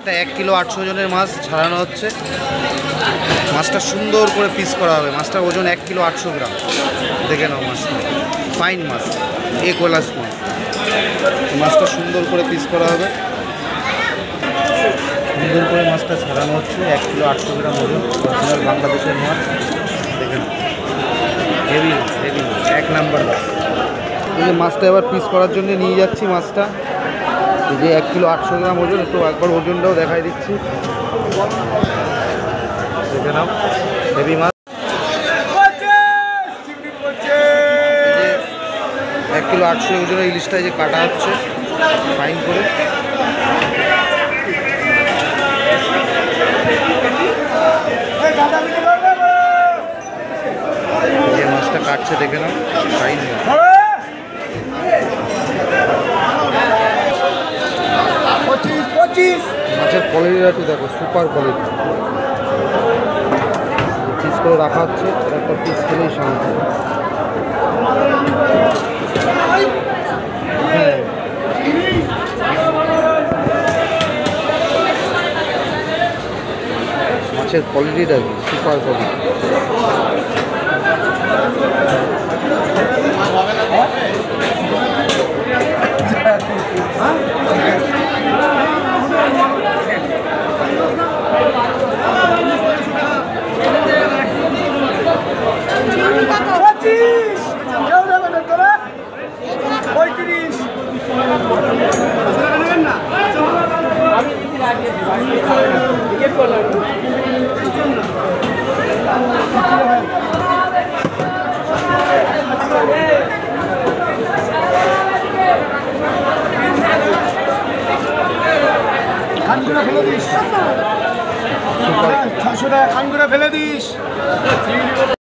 1 kilo 800 ওজনের মাছ ছাড়ানো হচ্ছে। মাছটা সুন্দর করে পিস করা হবে। মাছটার ওজন 1 কিলো 800 গ্রাম। দেখে নাও মাছটা, ফাইন মাছ, কোলাস মাছ। মাছটা সুন্দর করে পিস করা হবে, সুন্দর করে মাছটা ছাড়ানো হচ্ছে। 1 কিলো 800 গ্রাম ওজন, অরিজিনাল বাংলাদেশের মাছ। দেখে নাও, হেভি হেভি মাছ, 1 নাম্বার মাছ। এই যে মাছটা এবার পিস করার জন্য নিয়ে যাচ্ছি। মাছটা এই যে 1 কিলো 800 গ্রাম ওজন। একটু একবার ওজনটাও দেখাই দিচ্ছি, দেখে নাও, হেভি মাছ। এই যে 1 কিলো 800 ওজনের ইলিশটা যে কাটা হচ্ছে ফাইন করে। যে মাছটা কাটছে দেখে নাও, ফাইন মাছ। মাছের কোয়ালিটিটা একটু দেখো, সুপার কোয়ালিটি। পিস করে রাখা হচ্ছে, একটা পিস খেলেই শান্তি। হ্যাঁ, মাছের কোয়ালিটিটা কি সুপার কোয়ালিটি। খানগুলো ফেলে দিস, 600 টাকা খানগুলো ফেলে দিস।